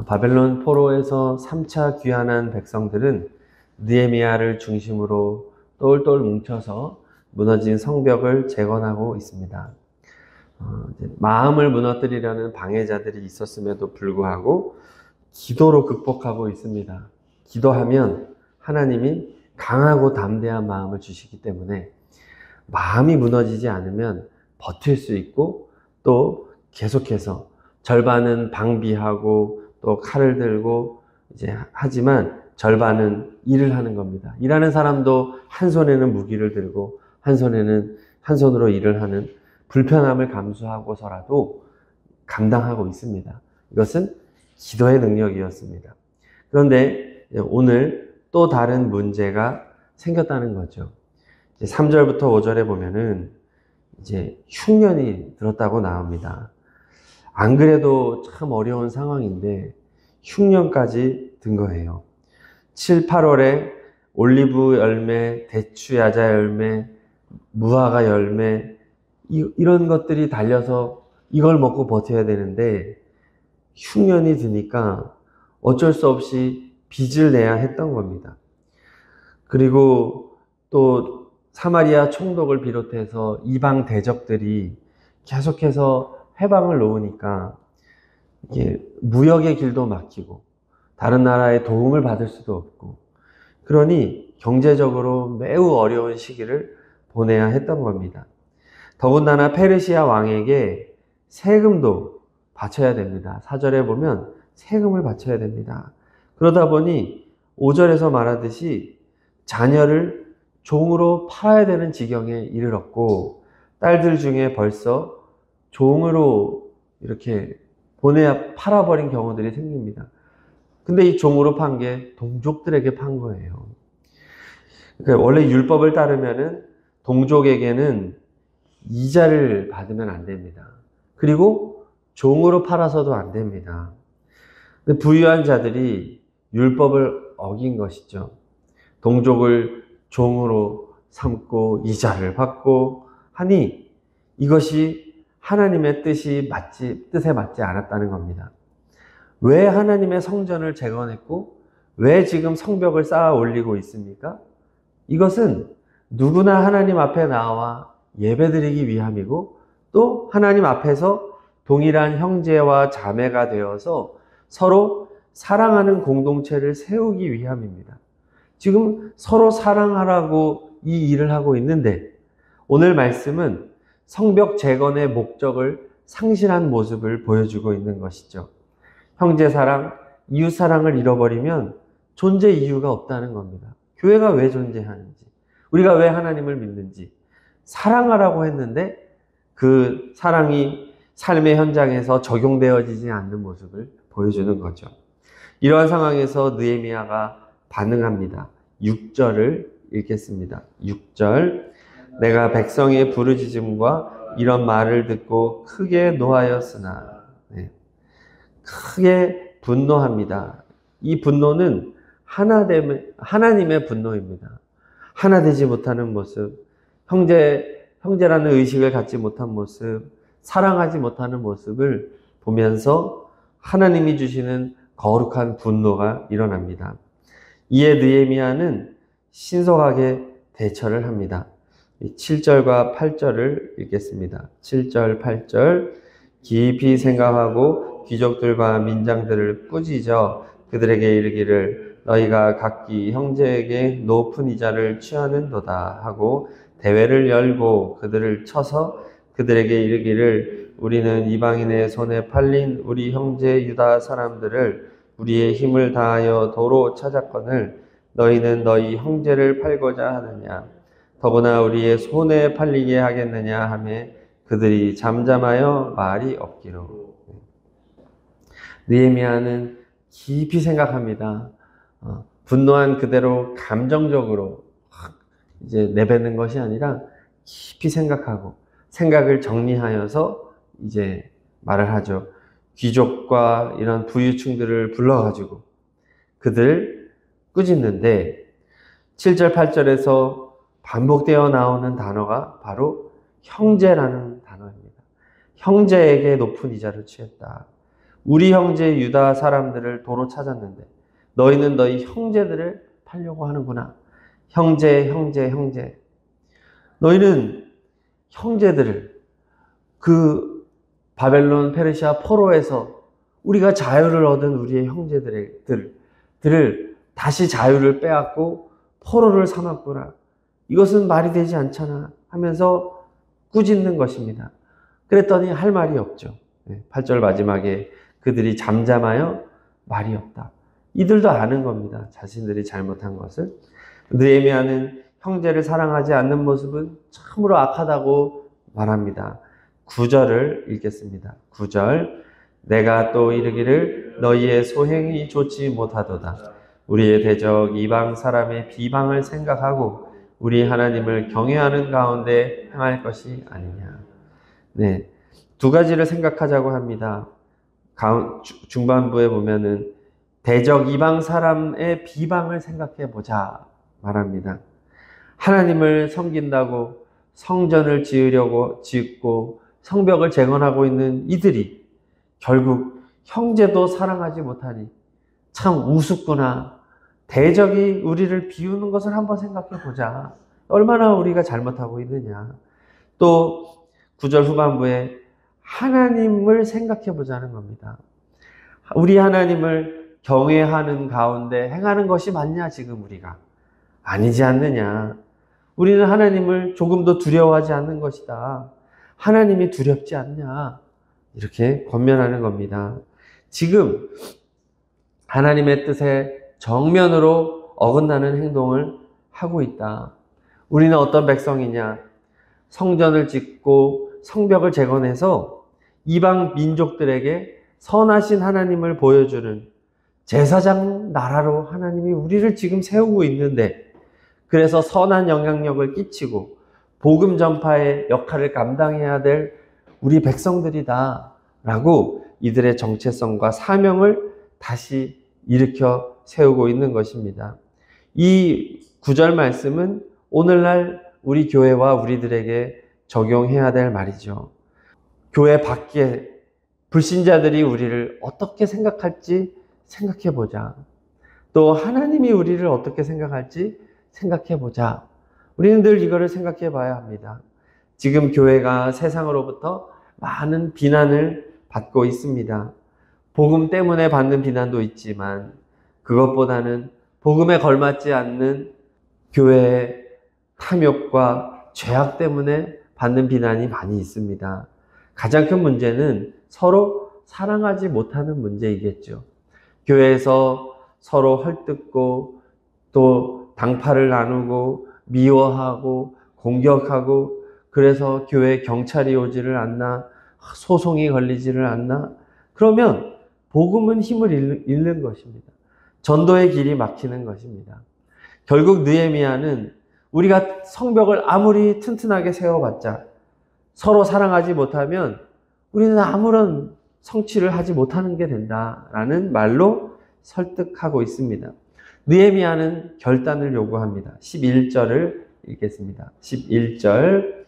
바벨론 포로에서 3차 귀환한 백성들은 느헤미야를 중심으로 똘똘 뭉쳐서 무너진 성벽을 재건하고 있습니다. 마음을 무너뜨리려는 방해자들이 있었음에도 불구하고 기도로 극복하고 있습니다. 기도하면 하나님이 강하고 담대한 마음을 주시기 때문에 마음이 무너지지 않으면 버틸 수 있고, 또 계속해서 절반은 방비하고 또 칼을 들고 이제 하지만 절반은 일을 하는 겁니다. 일하는 사람도 한 손에는 무기를 들고 한 손으로 일을 하는 불편함을 감수하고서라도 감당하고 있습니다. 이것은 기도의 능력이었습니다. 그런데 오늘 또 다른 문제가 생겼다는 거죠. 3절부터 5절에 보면은 이제 흉년이 들었다고 나옵니다. 안 그래도 참 어려운 상황인데 흉년까지 든 거예요. 7, 8월에 올리브 열매, 대추 야자 열매, 무화과 열매, 이런 것들이 달려서 이걸 먹고 버텨야 되는데 흉년이 드니까 어쩔 수 없이 빚을 내야 했던 겁니다. 그리고 또 사마리아 총독을 비롯해서 이방 대적들이 계속해서 회방을 놓으니까 이게 무역의 길도 막히고 다른 나라의 도움을 받을 수도 없고, 그러니 경제적으로 매우 어려운 시기를 보내야 했던 겁니다. 더군다나 페르시아 왕에게 세금도 바쳐야 됩니다. 4절에 보면 세금을 바쳐야 됩니다. 그러다 보니 5절에서 말하듯이 자녀를 종으로 팔아야 되는 지경에 이르렀고, 딸들 중에 벌써 종으로 이렇게 팔아버린 경우들이 생깁니다. 근데 이 종으로 판 게 동족들에게 판 거예요. 그러니까 원래 율법을 따르면은 동족에게는 이자를 받으면 안 됩니다. 그리고 종으로 팔아서도 안 됩니다. 근데 부유한 자들이 율법을 어긴 것이죠. 동족을 종으로 삼고 이자를 받고 하니 이것이 하나님의 뜻에 맞지 않았다는 겁니다. 왜 하나님의 성전을 재건했고 왜 지금 성벽을 쌓아 올리고 있습니까? 이것은 누구나 하나님 앞에 나와 예배드리기 위함이고, 또 하나님 앞에서 동일한 형제와 자매가 되어서 서로 사랑하는 공동체를 세우기 위함입니다. 지금 서로 사랑하라고 이 일을 하고 있는데, 오늘 말씀은 성벽 재건의 목적을 상실한 모습을 보여주고 있는 것이죠. 형제 사랑, 이웃 사랑을 잃어버리면 존재 이유가 없다는 겁니다. 교회가 왜 존재하는지, 우리가 왜 하나님을 믿는지, 사랑하라고 했는데 그 사랑이 삶의 현장에서 적용되어지지 않는 모습을 보여주는 거죠. 이러한 상황에서 느헤미야가 반응합니다. 6절을 읽겠습니다. 6절, 내가 백성의 부르짖음과 이런 말을 듣고 크게 노하였으나, 크게 분노합니다. 이 분노는 하나님의 분노입니다. 하나 되지 못하는 모습, 형제라는 의식을 갖지 못한 모습, 사랑하지 못하는 모습을 보면서 하나님이 주시는 거룩한 분노가 일어납니다. 이에 느헤미야는 신속하게 대처를 합니다. 7절과 8절을 읽겠습니다. 7절, 8절, 깊이 생각하고 귀족들과 민장들을 꾸짖어 그들에게 이르기를 너희가 각기 형제에게 높은 이자를 취하는도다 하고 대회를 열고 그들을 쳐서 그들에게 이르기를 우리는 이방인의 손에 팔린 우리 형제 유다 사람들을 우리의 힘을 다하여 도로 찾았거늘 너희는 너희 형제를 팔고자 하느냐, 더구나 우리의 손에 팔리게 하겠느냐 하며 그들이 잠잠하여 말이 없기로. 느헤미야는 깊이 생각합니다. 분노한 그대로 감정적으로 이제 내뱉는 것이 아니라 깊이 생각하고 생각을 정리하여서 이제 말을 하죠. 귀족과 이런 부유층들을 불러가지고 그들 꾸짖는데 7절, 8절에서 반복되어 나오는 단어가 바로 형제라는 단어입니다. 형제에게 높은 이자를 취했다. 우리 형제 유다 사람들을 도로 찾았는데 너희는 너희 형제들을 팔려고 하는구나. 형제, 형제, 형제. 너희는 형제들을 그 바벨론, 페르시아, 포로에서 우리가 자유를 얻은 우리의 형제들을 다시 자유를 빼앗고 포로를 삼았구나. 이것은 말이 되지 않잖아 하면서 꾸짖는 것입니다. 그랬더니 할 말이 없죠. 8절 마지막에 그들이 잠잠하여 말이 없다. 이들도 아는 겁니다. 자신들이 잘못한 것을. 느헤미야는 형제를 사랑하지 않는 모습은 참으로 악하다고 말합니다. 9절을 읽겠습니다. 9절. 내가 또 이르기를 너희의 소행이 좋지 못하도다. 우리의 대적 이방 사람의 비방을 생각하고 우리 하나님을 경외하는 가운데 행할 것이 아니냐. 네, 두 가지를 생각하자고 합니다. 중반부에 보면은 대적 이방 사람의 비방을 생각해 보자 말합니다. 하나님을 섬긴다고 성전을 짓고 성벽을 재건하고 있는 이들이 결국 형제도 사랑하지 못하니 참 우습구나. 대적이 우리를 비우는 것을 한번 생각해 보자. 얼마나 우리가 잘못하고 있느냐. 또 9절 후반부에 하나님을 생각해 보자는 겁니다. 우리 하나님을 경외하는 가운데 행하는 것이 맞냐 지금 우리가? 아니지 않느냐. 우리는 하나님을 조금도 두려워하지 않는 것이다. 하나님이 두렵지 않냐. 이렇게 권면하는 겁니다. 지금 하나님의 뜻에 정면으로 어긋나는 행동을 하고 있다. 우리는 어떤 백성이냐? 성전을 짓고 성벽을 재건해서 이방 민족들에게 선하신 하나님을 보여주는 제사장 나라로 하나님이 우리를 지금 세우고 있는데, 그래서 선한 영향력을 끼치고 복음 전파의 역할을 감당해야 될 우리 백성들이다 라고 이들의 정체성과 사명을 다시 일으켜 세우고 있는 것입니다. 이 9절 말씀은 오늘날 우리 교회와 우리들에게 적용해야 될 말이죠. 교회 밖에 불신자들이 우리를 어떻게 생각할지 생각해 보자. 또 하나님이 우리를 어떻게 생각할지 생각해 보자. 우리는 늘 이거를 생각해 봐야 합니다. 지금 교회가 세상으로부터 많은 비난을 받고 있습니다. 복음 때문에 받는 비난도 있지만 그것보다는 복음에 걸맞지 않는 교회의 탐욕과 죄악 때문에 받는 비난이 많이 있습니다. 가장 큰 문제는 서로 사랑하지 못하는 문제이겠죠. 교회에서 서로 헐뜯고 또 당파를 나누고 미워하고 공격하고, 그래서 교회에 경찰이 오지를 않나, 소송이 걸리지를 않나. 그러면 복음은 힘을 잃는 것입니다. 전도의 길이 막히는 것입니다. 결국 느헤미야는 우리가 성벽을 아무리 튼튼하게 세워봤자 서로 사랑하지 못하면 우리는 아무런 성취를 하지 못하는 게 된다라는 말로 설득하고 있습니다. 느헤미야는 결단을 요구합니다. 11절을 읽겠습니다. 11절.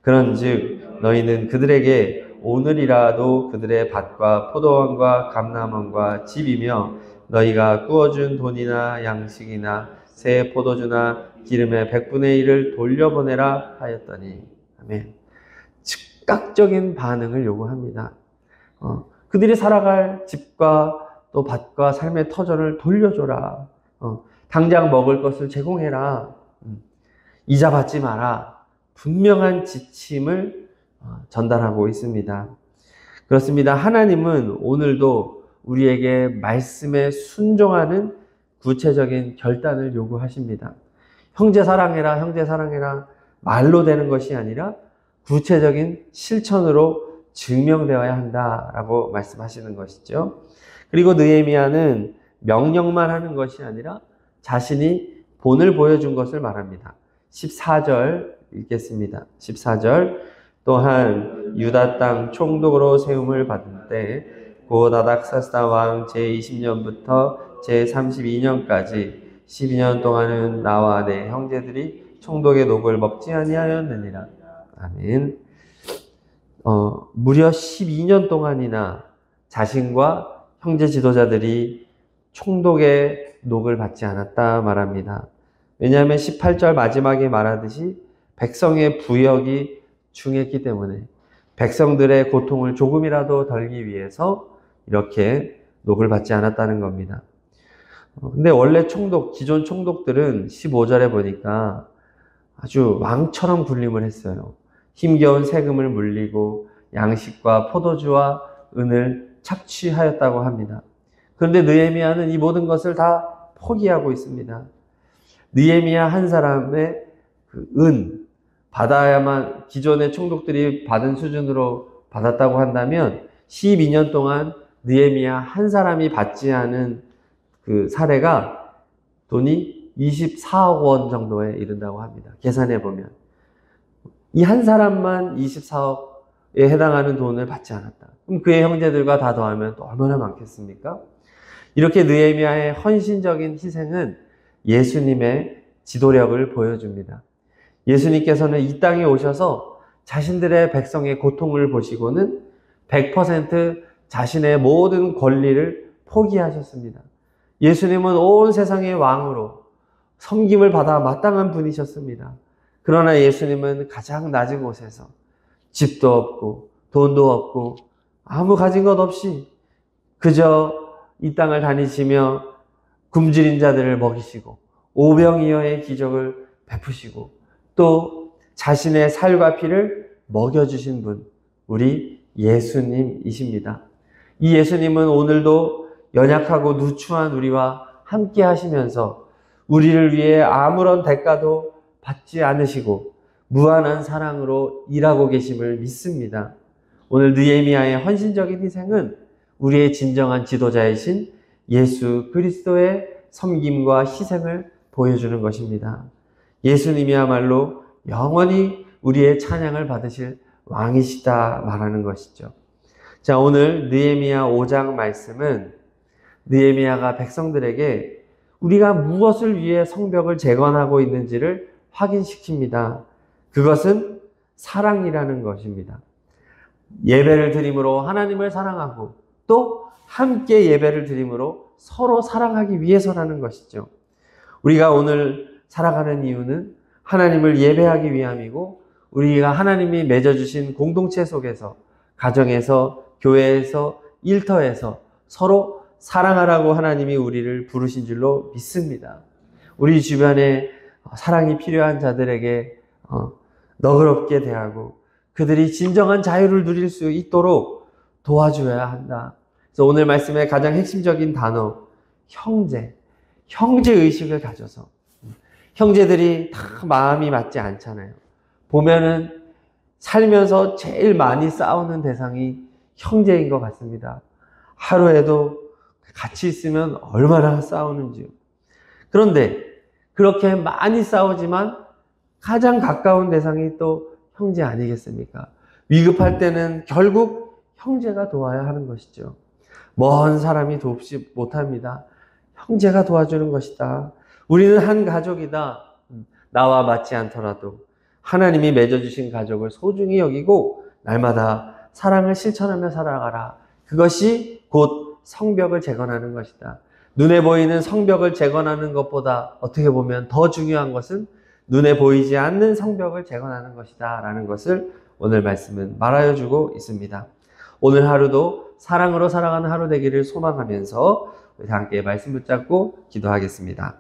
그런즉 너희는 그들에게 오늘이라도 그들의 밭과 포도원과 감람원과 집이며 너희가 구워준 돈이나 양식이나 새 포도주나 기름의 100분의 1을 돌려보내라 하였더니, 아멘. 즉각적인 반응을 요구합니다. 그들이 살아갈 집과 또 밭과 삶의 터전을 돌려줘라. 당장 먹을 것을 제공해라. 이자 받지 마라. 분명한 지침을 전달하고 있습니다. 그렇습니다. 하나님은 오늘도 우리에게 말씀에 순종하는 구체적인 결단을 요구하십니다. 형제 사랑해라, 형제 사랑해라 말로 되는 것이 아니라 구체적인 실천으로 증명되어야 한다라고 말씀하시는 것이죠. 그리고 느헤미야는 명령만 하는 것이 아니라 자신이 본을 보여준 것을 말합니다. 14절 읽겠습니다. 14절. 또한 유다 땅 총독으로 세움을 받은 때 곧 아닥사스다 왕 제20년부터 제32년까지 12년 동안은 나와 내 형제들이 총독의 녹을 먹지 아니하였느니라. 아멘. 무려 12년 동안이나 자신과 형제 지도자들이 총독의 녹을 받지 않았다 말합니다. 왜냐하면 18절 마지막에 말하듯이 백성의 부역이 중했기 때문에 백성들의 고통을 조금이라도 덜기 위해서 이렇게 녹을 받지 않았다는 겁니다. 근데 원래 기존 총독들은 15절에 보니까 아주 왕처럼 군림을 했어요. 힘겨운 세금을 물리고 양식과 포도주와 은을 착취하였다고 합니다. 그런데 느헤미야는 이 모든 것을 다 포기하고 있습니다. 느헤미야 한 사람의 받아야만 기존의 총독들이 받은 수준으로 받았다고 한다면 12년 동안 느헤미야 한 사람이 받지 않은 그 사례가 돈이 24억 원 정도에 이른다고 합니다. 계산해 보면 이 한 사람만 24억에 해당하는 돈을 받지 않았다. 그럼 그의 형제들과 다 더하면 또 얼마나 많겠습니까? 이렇게 느헤미야의 헌신적인 희생은 예수님의 지도력을 보여줍니다. 예수님께서는 이 땅에 오셔서 자신들의 백성의 고통을 보시고는 100% 자신의 모든 권리를 포기하셨습니다. 예수님은 온 세상의 왕으로 섬김을 받아 마땅한 분이셨습니다. 그러나 예수님은 가장 낮은 곳에서 집도 없고 돈도 없고 아무 가진 것 없이 그저 이 땅을 다니시며 굶주린 자들을 먹이시고 오병이어의 기적을 베푸시고 또 자신의 살과 피를 먹여주신 분, 우리 예수님이십니다. 이 예수님은 오늘도 연약하고 누추한 우리와 함께 하시면서 우리를 위해 아무런 대가도 받지 않으시고 무한한 사랑으로 일하고 계심을 믿습니다. 오늘 느헤미야의 헌신적인 희생은 우리의 진정한 지도자이신 예수 그리스도의 섬김과 희생을 보여주는 것입니다. 예수님이야말로 영원히 우리의 찬양을 받으실 왕이시다 말하는 것이죠. 자, 오늘 느헤미야 5장 말씀은 느헤미야가 백성들에게 우리가 무엇을 위해 성벽을 재건하고 있는지를 확인시킵니다. 그것은 사랑이라는 것입니다. 예배를 드림으로 하나님을 사랑하고 또 함께 예배를 드림으로 서로 사랑하기 위해서라는 것이죠. 우리가 오늘 살아가는 이유는 하나님을 예배하기 위함이고 우리가 하나님이 맺어주신 공동체 속에서 가정에서 교회에서 일터에서 서로 사랑하라고 하나님이 우리를 부르신 줄로 믿습니다. 우리 주변에 사랑이 필요한 자들에게 너그럽게 대하고 그들이 진정한 자유를 누릴 수 있도록 도와줘야 한다. 그래서 오늘 말씀의 가장 핵심적인 단어 형제의식을 가져서 형제들이 다 마음이 맞지 않잖아요. 보면은 살면서 제일 많이 싸우는 대상이 형제인 것 같습니다. 하루에도 같이 있으면 얼마나 싸우는지요. 그런데 그렇게 많이 싸우지만 가장 가까운 대상이 또 형제 아니겠습니까? 위급할 때는 결국 형제가 도와야 하는 것이죠. 먼 사람이 돕지 못합니다. 형제가 도와주는 것이다. 우리는 한 가족이다. 나와 맞지 않더라도 하나님이 맺어주신 가족을 소중히 여기고 날마다 사랑을 실천하며 살아가라. 그것이 곧 성벽을 재건하는 것이다. 눈에 보이는 성벽을 재건하는 것보다 어떻게 보면 더 중요한 것은 눈에 보이지 않는 성벽을 재건하는 것이다 라는 것을 오늘 말씀은 말하여 주고 있습니다. 오늘 하루도 사랑으로 살아가는 하루 되기를 소망하면서 우리 함께 말씀 붙잡고 기도하겠습니다.